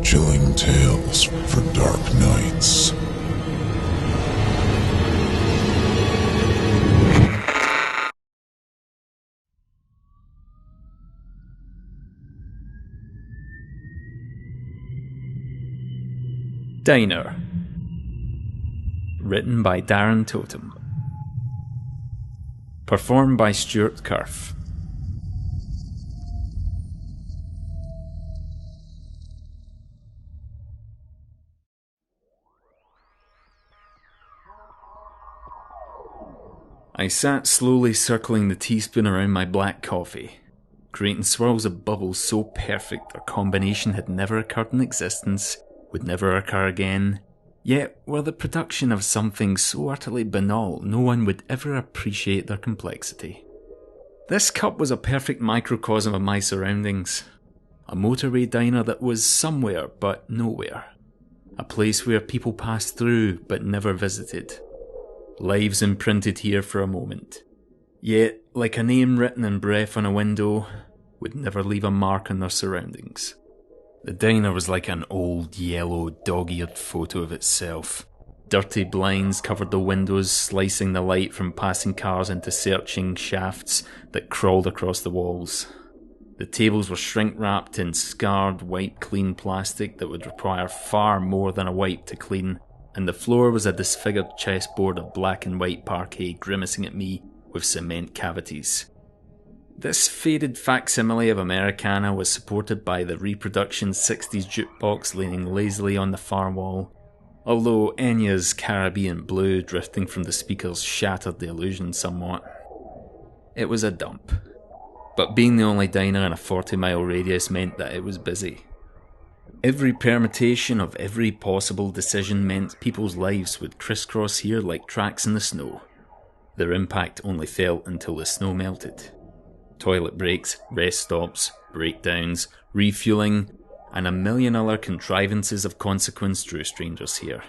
chilling tales for dark nights. Diner. Written by Darren Totum. Performed by Stuart Curf. I sat slowly circling the teaspoon around my black coffee, creating swirls of bubbles so perfect their combination had never occurred in existence, would never occur again, yet were the production of something so utterly banal no one would ever appreciate their complexity. This cup was a perfect microcosm of my surroundings. A motorway diner that was somewhere but nowhere. A place where people passed through but never visited. Lives imprinted here for a moment. Yet, like a name written in breath on a window, would never leave a mark on their surroundings. The diner was like an old, yellow, dog-eared photo of itself. Dirty blinds covered the windows, slicing the light from passing cars into searching shafts that crawled across the walls. The tables were shrink-wrapped in scarred, wipe-clean plastic that would require far more than a wipe to clean, and the floor was a disfigured chessboard of black and white parquet grimacing at me with cement cavities. This faded facsimile of Americana was supported by the reproduction 60s jukebox leaning lazily on the far wall, although Enya's Caribbean Blue drifting from the speakers shattered the illusion somewhat. It was a dump, but being the only diner in a 40-mile radius meant that it was busy. Every permutation of every possible decision meant people's lives would crisscross here like tracks in the snow. Their impact only felt until the snow melted. Toilet breaks, rest stops, breakdowns, refueling, and a million other contrivances of consequence drew strangers here.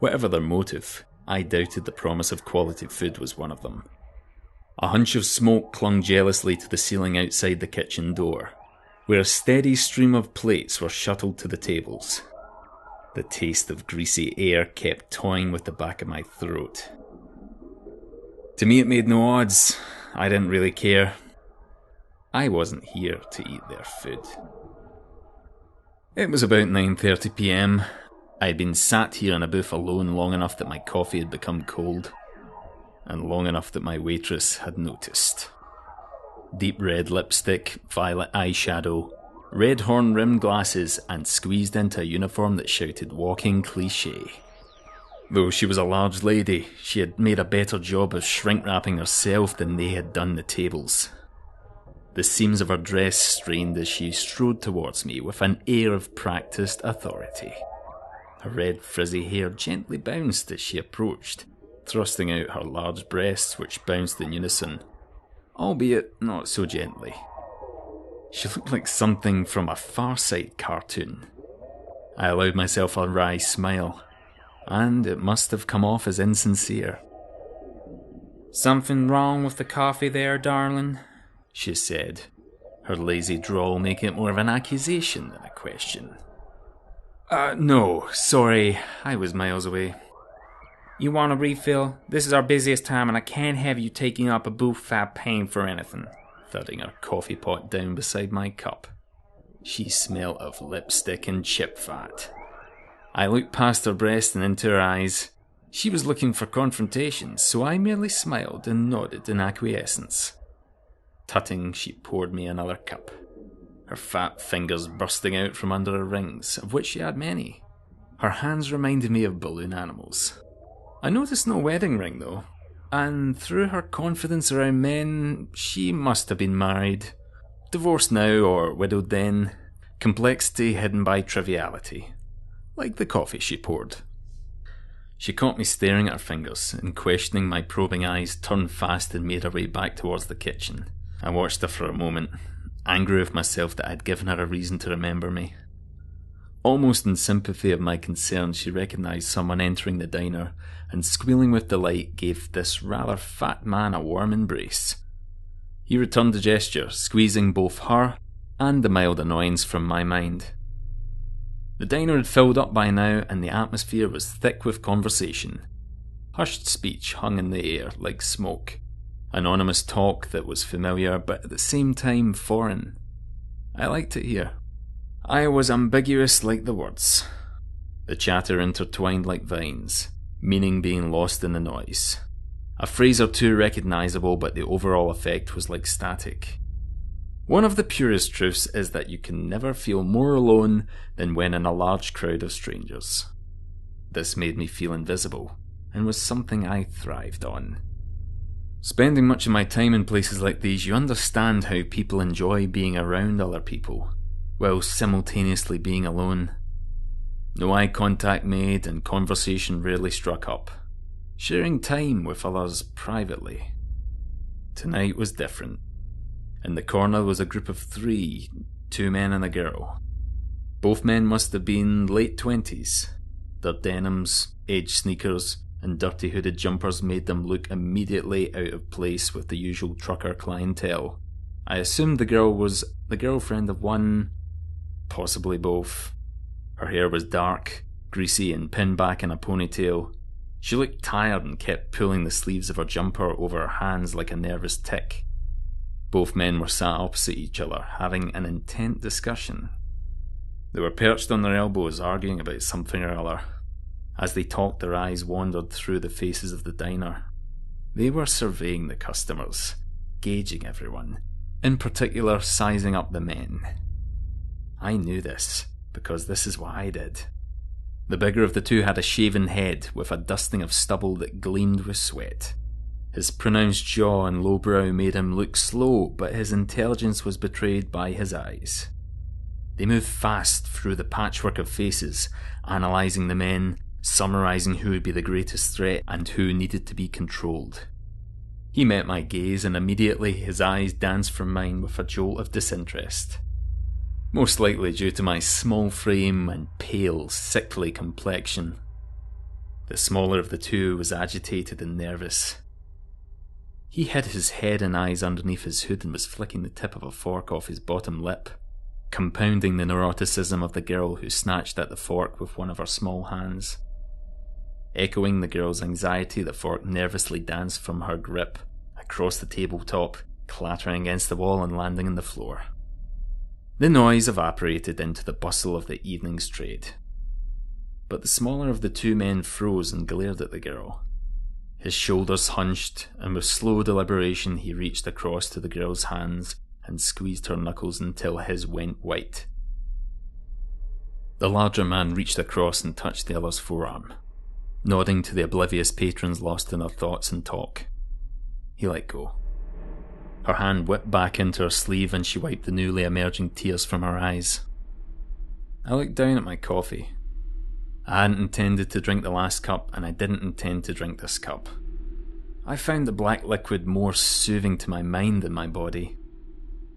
Whatever their motive, I doubted the promise of quality food was one of them. A hunch of smoke clung jealously to the ceiling outside the kitchen door, where a steady stream of plates were shuttled to the tables. The taste of greasy air kept toying with the back of my throat. To me it made no odds. I didn't really care. I wasn't here to eat their food. It was about 9:30 p.m. I'd been sat here in a booth alone long enough that my coffee had become cold, and long enough that my waitress had noticed. Deep red lipstick, violet eyeshadow, red horn-rimmed glasses, and squeezed into a uniform that shouted walking cliché. Though she was a large lady, she had made a better job of shrink-wrapping herself than they had done the tables. The seams of her dress strained as she strode towards me with an air of practiced authority. Her red frizzy hair gently bounced as she approached, thrusting out her large breasts which bounced in unison, albeit not so gently. She looked like something from a Far Side cartoon. I allowed myself a wry smile, and it must have come off as insincere. "Something wrong with the coffee there, darling?" she said, her lazy drawl making it more of an accusation than a question. No, sorry, I was miles away." "You want a refill? This is our busiest time and I can't have you taking up a booth without paying for anything," thudding her coffee pot down beside my cup. She smelled of lipstick and chip fat. I looked past her breast and into her eyes. She was looking for confrontation, so I merely smiled and nodded in acquiescence. Tutting, she poured me another cup, her fat fingers bursting out from under her rings, of which she had many. Her hands reminded me of balloon animals. I noticed no wedding ring though, and through her confidence around men, she must have been married. Divorced now or widowed then, complexity hidden by triviality, like the coffee she poured. She caught me staring at her fingers, and questioning my probing eyes turned fast and made her way back towards the kitchen. I watched her for a moment, angry with myself that I'd given her a reason to remember me. Almost in sympathy of my concerns, she recognised someone entering the diner, and squealing with delight gave this rather fat man a warm embrace. He returned the gesture, squeezing both her and the mild annoyance from my mind. The diner had filled up by now, and the atmosphere was thick with conversation. Hushed speech hung in the air like smoke. Anonymous talk that was familiar, but at the same time foreign. I liked it here. I was ambiguous like the words. The chatter intertwined like vines, meaning being lost in the noise. A phrase or two recognisable, but the overall effect was like static. One of the purest truths is that you can never feel more alone than when in a large crowd of strangers. This made me feel invisible, and was something I thrived on. Spending much of my time in places like these, you understand how people enjoy being around other people, while simultaneously being alone. No eye contact made, and conversation rarely struck up. Sharing time with others privately. Tonight was different. In the corner was a group of 3, 2 men and a girl. Both men must have been late 20s. Their denims, aged sneakers, and dirty hooded jumpers made them look immediately out of place with the usual trucker clientele. I assumed the girl was the girlfriend of one, possibly both. Her hair was dark, greasy, and pinned back in a ponytail. She looked tired and kept pulling the sleeves of her jumper over her hands like a nervous tick. Both men were sat opposite each other, having an intent discussion. They were perched on their elbows, arguing about something or other. As they talked, their eyes wandered through the faces of the diner. They were surveying the customers, gauging everyone, in particular sizing up the men. I knew this, because this is what I did. The bigger of the two had a shaven head with a dusting of stubble that gleamed with sweat. His pronounced jaw and low brow made him look slow, but his intelligence was betrayed by his eyes. They moved fast through the patchwork of faces, analysing the men, summarising who would be the greatest threat and who needed to be controlled. He met my gaze, and immediately his eyes danced from mine with a jolt of disinterest. Most likely due to my small frame and pale, sickly complexion. The smaller of the two was agitated and nervous. He hid his head and eyes underneath his hood and was flicking the tip of a fork off his bottom lip, compounding the neuroticism of the girl who snatched at the fork with one of her small hands. Echoing the girl's anxiety, the fork nervously danced from her grip, across the tabletop, clattering against the wall and landing on the floor. The noise evaporated into the bustle of the evening's trade. But the smaller of the two men froze and glared at the girl. His shoulders hunched, and with slow deliberation he reached across to the girl's hands and squeezed her knuckles until his went white. The larger man reached across and touched the other's forearm, nodding to the oblivious patrons lost in their thoughts and talk. He let go. Her hand whipped back into her sleeve and she wiped the newly emerging tears from her eyes. I looked down at my coffee. I hadn't intended to drink the last cup, and I didn't intend to drink this cup. I found the black liquid more soothing to my mind than my body.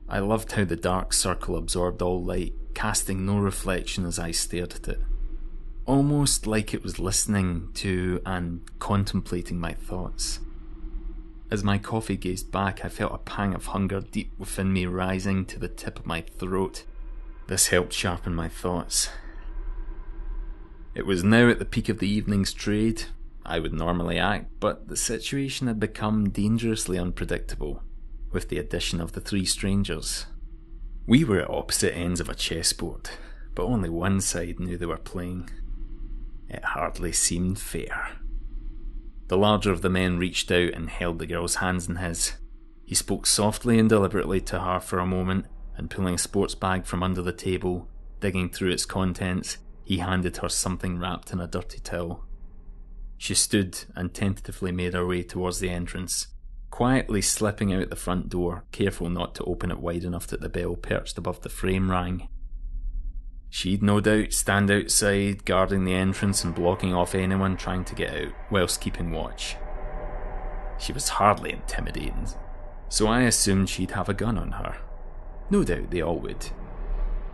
I loved how the dark circle absorbed all light, casting no reflection as I stared at it. Almost like it was listening to and contemplating my thoughts. As my coffee gazed back, I felt a pang of hunger deep within me rising to the tip of my throat. This helped sharpen my thoughts. It was now at the peak of the evening's trade. I would normally act, but the situation had become dangerously unpredictable, with the addition of the 3 strangers. We were at opposite ends of a chessboard, but only one side knew they were playing. It hardly seemed fair. The larger of the men reached out and held the girl's hands in his. He spoke softly and deliberately to her for a moment, and pulling a sports bag from under the table, digging through its contents, he handed her something wrapped in a dirty towel. She stood and tentatively made her way towards the entrance, quietly slipping out the front door, careful not to open it wide enough that the bell perched above the frame rang. She'd no doubt stand outside, guarding the entrance and blocking off anyone trying to get out, whilst keeping watch. She was hardly intimidating, so I assumed she'd have a gun on her. No doubt they all would.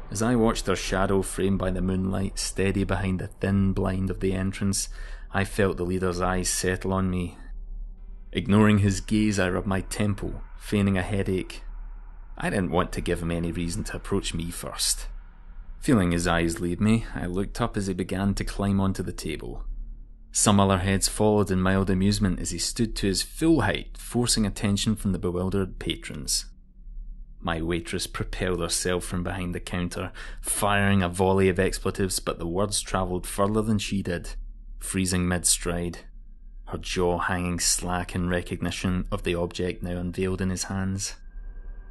As I watched her shadow framed by the moonlight steady behind the thin blind of the entrance, I felt the leader's eyes settle on me. Ignoring his gaze, I rubbed my temple, feigning a headache. I didn't want to give him any reason to approach me first. Feeling his eyes leave me, I looked up as he began to climb onto the table. Some other heads followed in mild amusement as he stood to his full height, forcing attention from the bewildered patrons. My waitress propelled herself from behind the counter, firing a volley of expletives, but the words travelled further than she did, freezing mid-stride, her jaw hanging slack in recognition of the object now unveiled in his hands.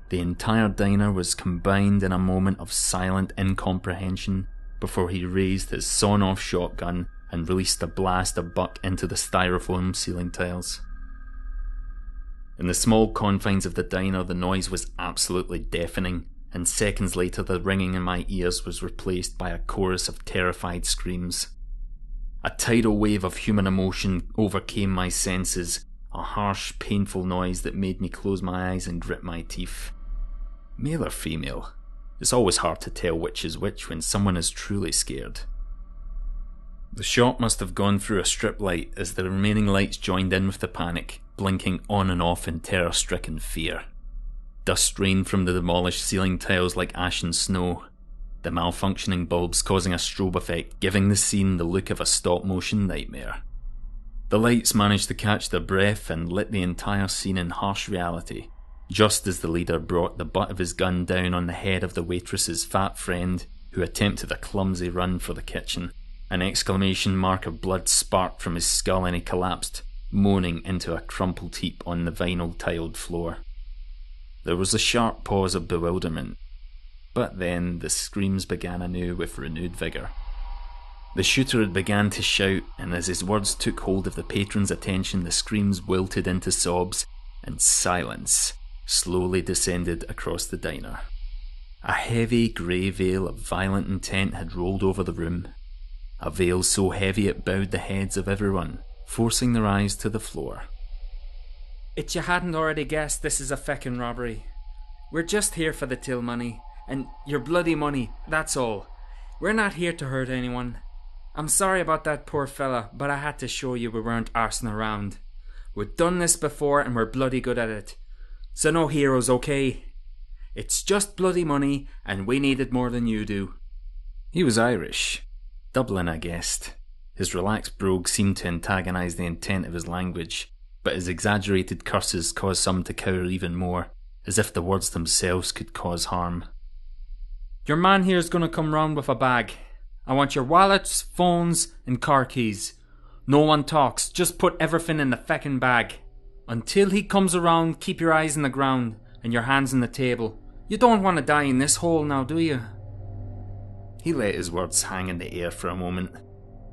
The entire diner was combined in a moment of silent incomprehension before he raised his sawn-off shotgun and released a blast of buck into the styrofoam ceiling tiles. In the small confines of the diner, the noise was absolutely deafening, and seconds later the ringing in my ears was replaced by a chorus of terrified screams. A tidal wave of human emotion overcame my senses, a harsh, painful noise that made me close my eyes and grit my teeth. Male or female? It's always hard to tell which is which when someone is truly scared. The shot must have gone through a strip light as the remaining lights joined in with the panic, blinking on and off in terror-stricken fear. Dust rained from the demolished ceiling tiles like ashen snow, the malfunctioning bulbs causing a strobe effect, giving the scene the look of a stop-motion nightmare. The lights managed to catch their breath and lit the entire scene in harsh reality, just as the leader brought the butt of his gun down on the head of the waitress's fat friend, who attempted a clumsy run for the kitchen. An exclamation mark of blood sparked from his skull and he collapsed, moaning into a crumpled heap on the vinyl-tiled floor. There was a sharp pause of bewilderment, but then the screams began anew with renewed vigour. The shooter had begun to shout, and as his words took hold of the patron's attention, the screams wilted into sobs, and silence slowly descended across the diner. A heavy grey veil of violent intent had rolled over the room, a veil so heavy it bowed the heads of everyone, forcing their eyes to the floor. If you hadn't already guessed, this is a feckin' robbery. We're just here for the till money, and your bloody money, that's all. We're not here to hurt anyone. I'm sorry about that poor fella, but I had to show you we weren't arsing around. We've done this before and we're bloody good at it. So no heroes, okay? It's just bloody money, and we need it more than you do. He was Irish. Dublin, I guessed. His relaxed brogue seemed to antagonise the intent of his language, but his exaggerated curses caused some to cower even more, as if the words themselves could cause harm. Your man here's gonna come round with a bag. I want your wallets, phones, and car keys. No one talks, just put everything in the feckin' bag. Until he comes around, keep your eyes on the ground and your hands on the table. You don't want to die in this hole now, do you? He let his words hang in the air for a moment,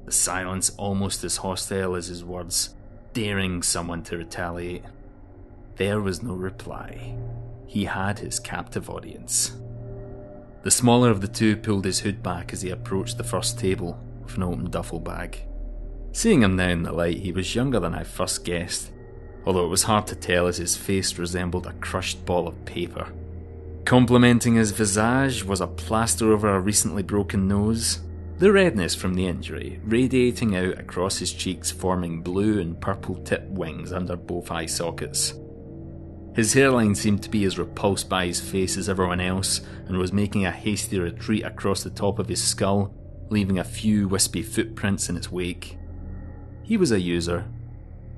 the silence almost as hostile as his words, daring someone to retaliate. There was no reply. He had his captive audience. The smaller of the two pulled his hood back as he approached the first table with an open duffel bag. Seeing him now in the light, he was younger than I first guessed, although it was hard to tell as his face resembled a crushed ball of paper. Complementing his visage was a plaster over a recently broken nose, the redness from the injury radiating out across his cheeks, forming blue and purple tipped wings under both eye sockets. His hairline seemed to be as repulsed by his face as everyone else, and was making a hasty retreat across the top of his skull, leaving a few wispy footprints in its wake. He was a user,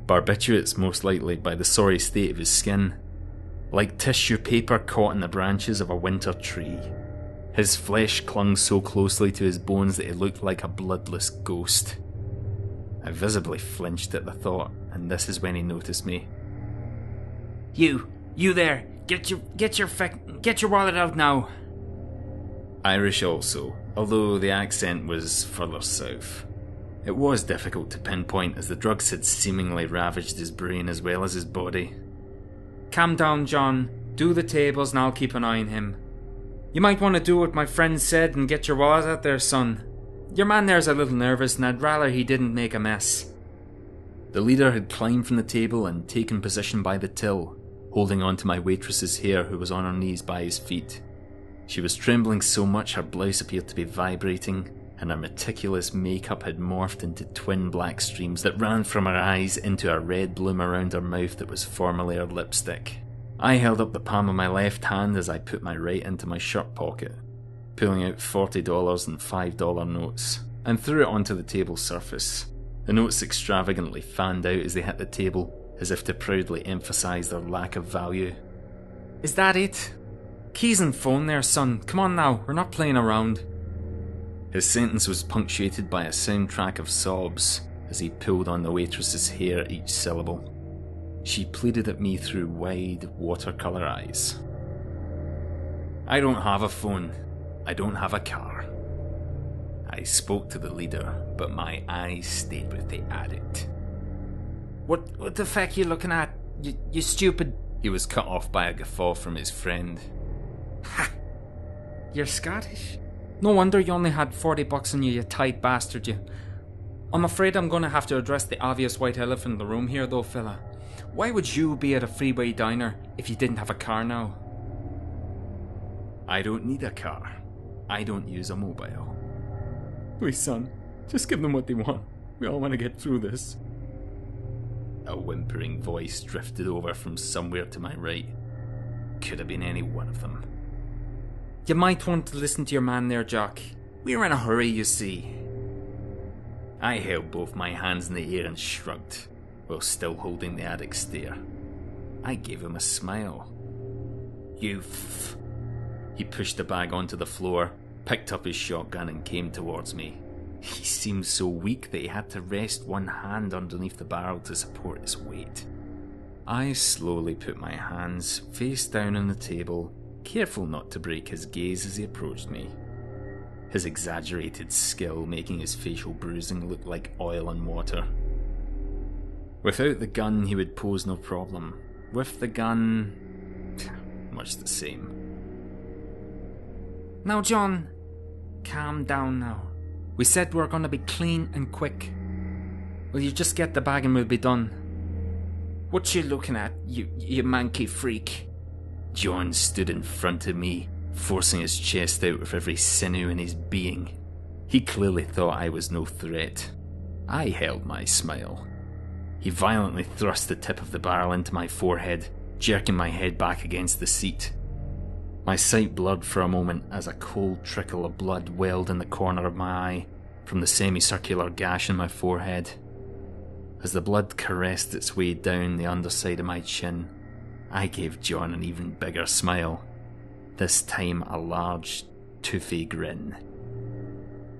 barbiturates most likely by the sorry state of his skin, like tissue paper caught in the branches of a winter tree. His flesh clung so closely to his bones that he looked like a bloodless ghost. I visibly flinched at the thought, and this is when he noticed me. You there, get your wallet out now. Irish also, although the accent was further south. It was difficult to pinpoint as the drugs had seemingly ravaged his brain as well as his body. Calm down, John. Do the tables and I'll keep an eye on him. You might want to do what my friend said and get your wallet out there, son. Your man there's a little nervous and I'd rather he didn't make a mess. The leader had climbed from the table and taken position by the till, holding on to my waitress's hair who was on her knees by his feet. She was trembling so much her blouse appeared to be vibrating, and her meticulous makeup had morphed into twin black streams that ran from her eyes into a red bloom around her mouth that was formerly her lipstick. I held up the palm of my left hand as I put my right into my shirt pocket. pulling out $40 and $5 notes, and threw it onto the table surface. The notes extravagantly fanned out as they hit the table, as if to proudly emphasise their lack of value. Is that it? Keys and phone there, son. Come on now, we're not playing around. His sentence was punctuated by a soundtrack of sobs as he pulled on the waitress's hair at each syllable. She pleaded at me through wide, watercolour eyes. I don't have a phone. I don't have a car. I spoke to the leader, but my eyes stayed with the addict. What the feck you looking at? You stupid... He was cut off by a guffaw from his friend. Ha! You're Scottish? No wonder you only had $40 on you tight bastard, you. I'm afraid I'm gonna have to address the obvious white elephant in the room here though, fella. Why would you be at a freeway diner if you didn't have a car now? I don't need a car. I don't use a mobile. Please, son, just give them what they want. We all want to get through this. A whimpering voice drifted over from somewhere to my right. Could have been any one of them. You might want to listen to your man there, Jock. We're in a hurry, you see. I held both my hands in the air and shrugged, while still holding the addict's stare. I gave him a smile. He pushed the bag onto the floor, picked up his shotgun and came towards me. He seemed so weak that he had to rest one hand underneath the barrel to support his weight. I slowly put my hands face down on the table, careful not to break his gaze as he approached me. His exaggerated skill making his facial bruising look like oil and water. Without the gun he would pose no problem. With the gun, much the same. Now John, calm down now. We said we were going to be clean and quick. Will you just get the bag and we'll be done? What you looking at, you manky freak? John stood in front of me, forcing his chest out with every sinew in his being. He clearly thought I was no threat. I held my smile. He violently thrust the tip of the barrel into my forehead, jerking my head back against the seat. My sight blurred for a moment as a cold trickle of blood welled in the corner of my eye from the semicircular gash in my forehead. As the blood caressed its way down the underside of my chin, I gave John an even bigger smile, this time a large, toothy grin.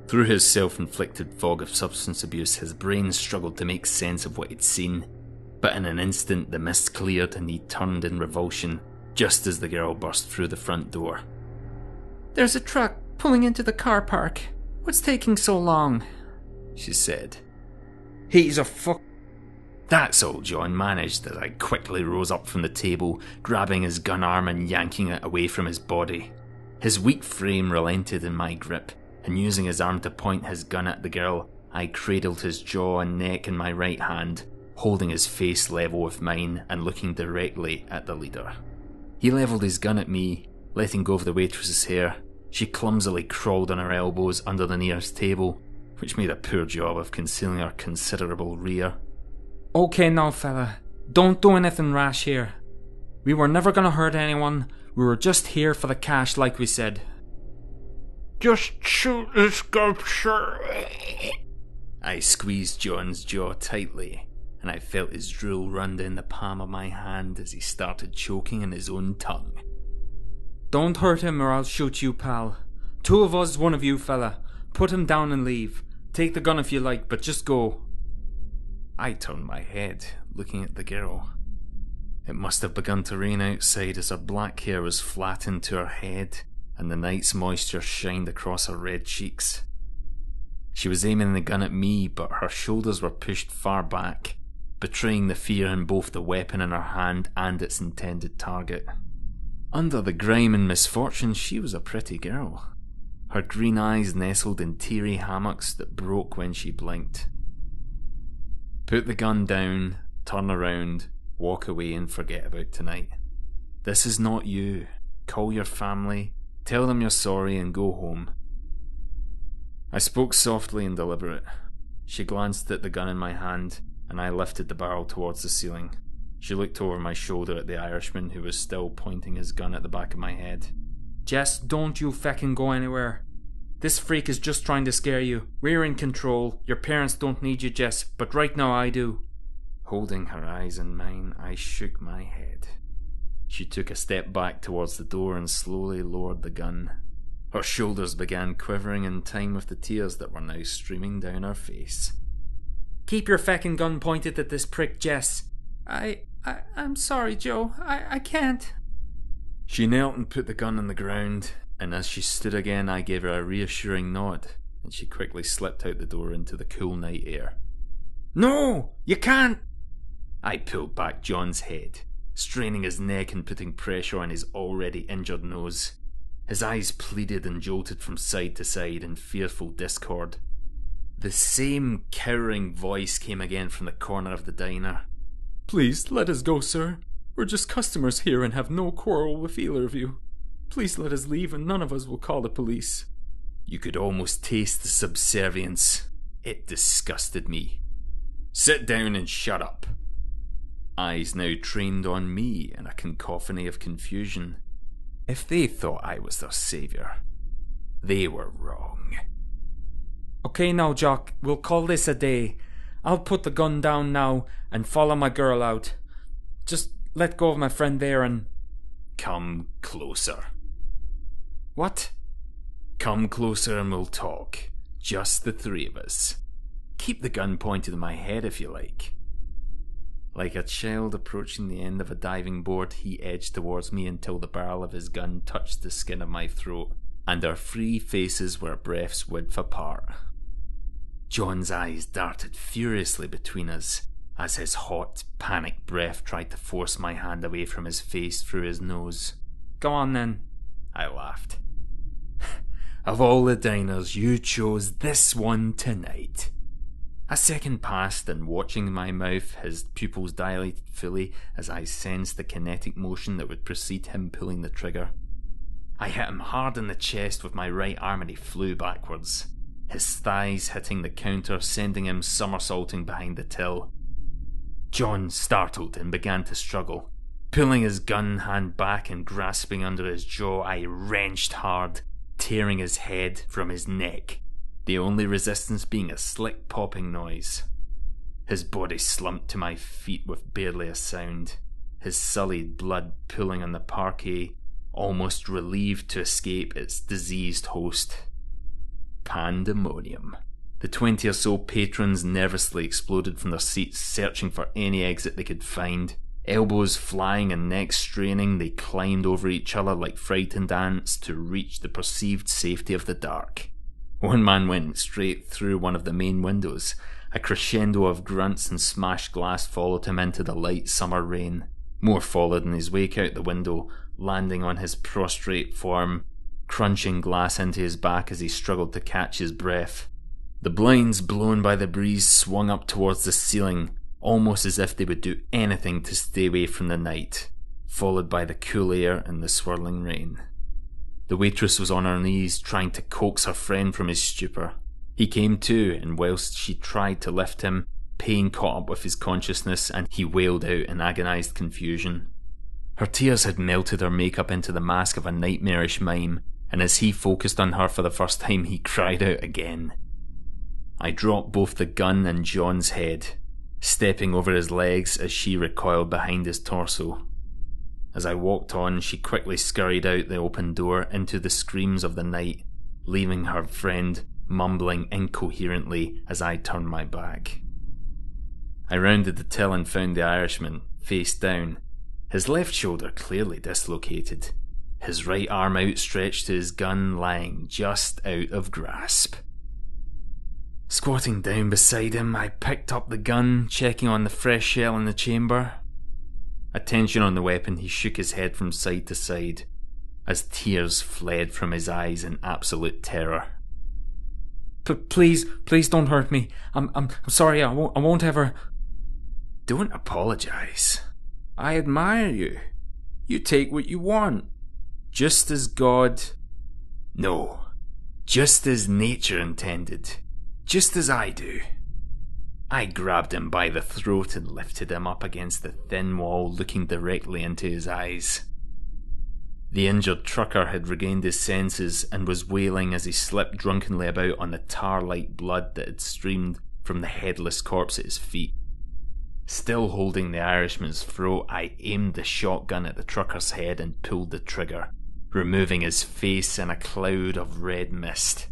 Through his self-inflicted fog of substance abuse, his brain struggled to make sense of what he'd seen, but in an instant the mist cleared and he turned in revulsion, just as the girl burst through the front door. There's a truck pulling into the car park. What's taking so long? She said. He's a fuck... That's all John managed as I quickly rose up from the table, grabbing his gun arm and yanking it away from his body. His weak frame relented in my grip, and using his arm to point his gun at the girl, I cradled his jaw and neck in my right hand, holding his face level with mine and looking directly at the leader. He levelled his gun at me, letting go of the waitress's hair. She clumsily crawled on her elbows under the nearest table, which made a poor job of concealing her considerable rear. Okay now, fella. Don't do anything rash here. We were never gonna hurt anyone. We were just here for the cash like we said. Just shoot this sculpture. I squeezed John's jaw tightly, and I felt his drool run down the palm of my hand as he started choking on his own tongue. Don't hurt him or I'll shoot you, pal. Two of us, one of you, fella. Put him down and leave. Take the gun if you like, but just go. I turned my head, looking at the girl. It must have begun to rain outside as her black hair was flattened to her head and the night's moisture shined across her red cheeks. She was aiming the gun at me, but her shoulders were pushed far back, betraying the fear in both the weapon in her hand and its intended target. Under the grime and misfortune, she was a pretty girl. Her green eyes nestled in teary hammocks that broke when she blinked. Put the gun down, turn around, walk away and forget about tonight. This is not you. Call your family, tell them you're sorry and go home. I spoke softly and deliberate. She glanced at the gun in my hand, and I lifted the barrel towards the ceiling. She looked over my shoulder at the Irishman who was still pointing his gun at the back of my head. Jess, don't you feckin' go anywhere. This freak is just trying to scare you. We're in control. Your parents don't need you, Jess, but right now I do. Holding her eyes in mine, I shook my head. She took a step back towards the door and slowly lowered the gun. Her shoulders began quivering in time with the tears that were now streaming down her face. Keep your feckin' gun pointed at this prick, Jess. I'm sorry, Joe. I can't. She knelt and put the gun on the ground, and as she stood again, I gave her a reassuring nod, and she quickly slipped out the door into the cool night air. No, you can't! I pulled back John's head, straining his neck and putting pressure on his already injured nose. His eyes pleaded and jolted from side to side in fearful discord. The same cowering voice came again from the corner of the diner. Please, let us go, sir. We're just customers here and have no quarrel with either of you. Please let us leave and none of us will call the police. You could almost taste the subservience. It disgusted me. Sit down and shut up. Eyes now trained on me in a cacophony of confusion. If they thought I was their saviour, they were wrong. Okay now, Jock, we'll call this a day. I'll put the gun down now and follow my girl out. Just let go of my friend there and... Come closer. What? Come closer and we'll talk. Just the three of us. Keep the gun pointed at my head if you like. Like a child approaching the end of a diving board, he edged towards me until the barrel of his gun touched the skin of my throat, and our free faces were a breath's width apart. John's eyes darted furiously between us as his hot, panicked breath tried to force my hand away from his face through his nose. Go on then. I laughed. Of all the diners, you chose this one tonight. A second passed, and watching my mouth, his pupils dilated fully as I sensed the kinetic motion that would precede him pulling the trigger. I hit him hard in the chest with my right arm and he flew backwards, his thighs hitting the counter, sending him somersaulting behind the till. John startled and began to struggle. Pulling his gun hand back and grasping under his jaw, I wrenched hard, tearing his head from his neck, the only resistance being a slick popping noise. His body slumped to my feet with barely a sound, his sullied blood pooling on the parquet, almost relieved to escape its diseased host. Pandemonium. The 20 or so patrons nervously exploded from their seats, searching for any exit they could find. Elbows flying and necks straining, they climbed over each other like frightened ants to reach the perceived safety of the dark. One man went straight through one of the main windows. A crescendo of grunts and smashed glass followed him into the light summer rain. More followed in his wake out the window, landing on his prostrate form, crunching glass into his back as he struggled to catch his breath. The blinds blown by the breeze swung up towards the ceiling, almost as if they would do anything to stay away from the night, followed by the cool air and the swirling rain. The waitress was on her knees trying to coax her friend from his stupor. He came to, and whilst she tried to lift him, pain caught up with his consciousness and he wailed out in agonised confusion. Her tears had melted her makeup into the mask of a nightmarish mime, and as he focused on her for the first time, he cried out again. I dropped both the gun and John's head, stepping over his legs as she recoiled behind his torso. As I walked on, she quickly scurried out the open door into the screams of the night, leaving her friend mumbling incoherently as I turned my back. I rounded the till and found the Irishman, face down, his left shoulder clearly dislocated, his right arm outstretched to his gun lying just out of grasp. Squatting down beside him, I picked up the gun, checking on the fresh shell in the chamber. Attention on the weapon, he shook his head from side to side, as tears fled from his eyes in absolute terror. Please don't hurt me. I'm sorry. I won't ever. Don't apologise. I admire you. You take what you want, just as God. No, just as nature intended. Just as I do. I grabbed him by the throat and lifted him up against the thin wall, looking directly into his eyes. The injured trucker had regained his senses and was wailing as he slipped drunkenly about on the tar-like blood that had streamed from the headless corpse at his feet. Still holding the Irishman's throat, I aimed the shotgun at the trucker's head and pulled the trigger, removing his face in a cloud of red mist.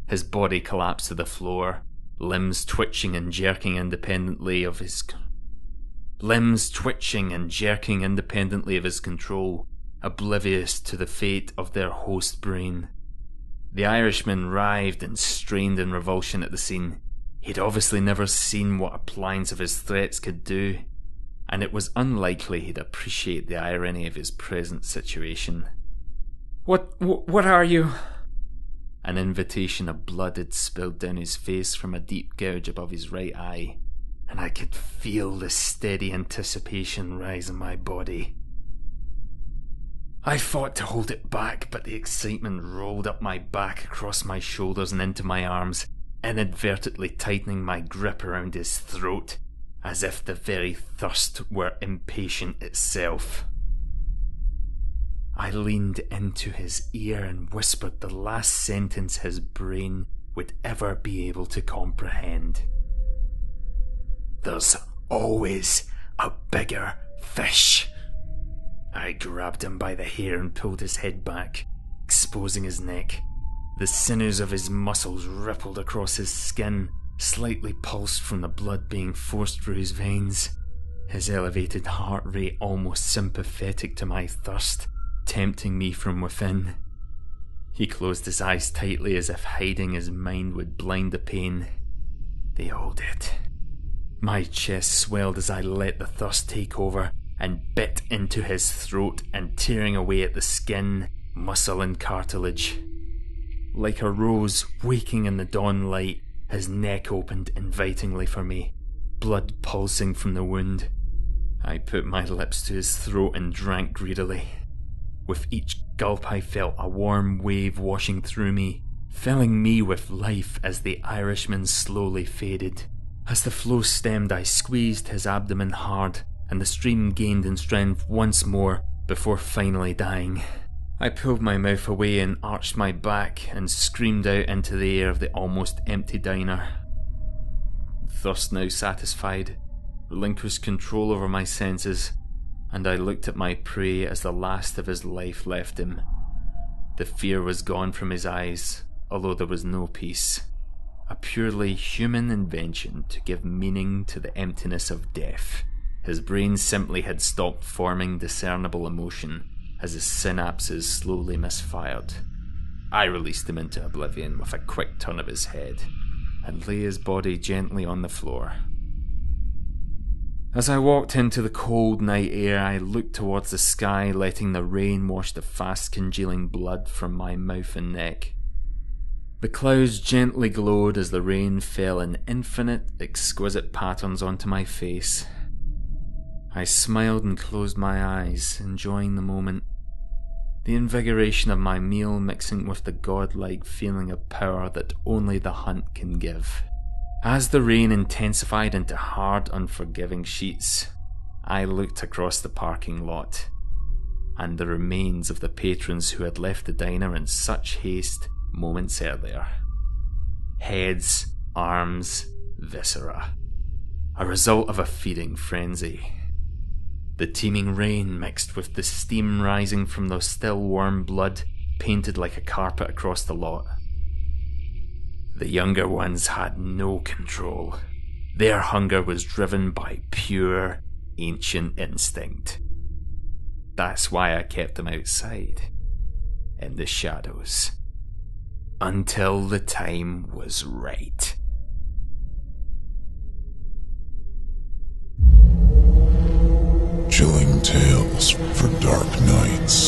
His body collapsed to the floor, limbs twitching and jerking independently of his control, oblivious to the fate of their host brain. The Irishman writhed and strained in revulsion at the scene. He'd obviously never seen what appliance of his threats could do, and it was unlikely he'd appreciate the irony of his present situation. What are you? An invitation of blood had spilled down his face from a deep gouge above his right eye, and I could feel the steady anticipation rise in my body. I fought to hold it back, but the excitement rolled up my back, across my shoulders and into my arms, inadvertently tightening my grip around his throat, as if the very thirst were impatient itself. I leaned into his ear and whispered the last sentence his brain would ever be able to comprehend. "There's always a bigger fish." I grabbed him by the hair and pulled his head back, exposing his neck. The sinews of his muscles rippled across his skin, slightly pulsed from the blood being forced through his veins. His elevated heart rate almost sympathetic to my thirst, tempting me from within. He closed his eyes tightly as if hiding his mind would blind the pain. They all did. My chest swelled as I let the thirst take over and bit into his throat and tearing away at the skin, muscle and cartilage. Like a rose waking in the dawn light, his neck opened invitingly for me, blood pulsing from the wound. I put my lips to his throat and drank greedily. With each gulp I felt a warm wave washing through me, filling me with life as the Irishman slowly faded. As the flow stemmed, I squeezed his abdomen hard, and the stream gained in strength once more before finally dying. I pulled my mouth away and arched my back and screamed out into the air of the almost empty diner. Thirst now satisfied, relinquished control over my senses, and I looked at my prey as the last of his life left him. The fear was gone from his eyes, although there was no peace. A purely human invention to give meaning to the emptiness of death. His brain simply had stopped forming discernible emotion as his synapses slowly misfired. I released him into oblivion with a quick turn of his head and lay his body gently on the floor. As I walked into the cold night air, I looked towards the sky, letting the rain wash the fast congealing blood from my mouth and neck. The clouds gently glowed as the rain fell in infinite, exquisite patterns onto my face. I smiled and closed my eyes, enjoying the moment. The invigoration of my meal mixing with the godlike feeling of power that only the hunt can give. As the rain intensified into hard, unforgiving sheets, I looked across the parking lot, and the remains of the patrons who had left the diner in such haste moments earlier. Heads, arms, viscera. A result of a feeding frenzy. The teeming rain mixed with the steam rising from the still warm blood painted like a carpet across the lot. The younger ones had no control. Their hunger was driven by pure, ancient instinct. That's why I kept them outside, in the shadows, until the time was right. Chilling tales for dark nights.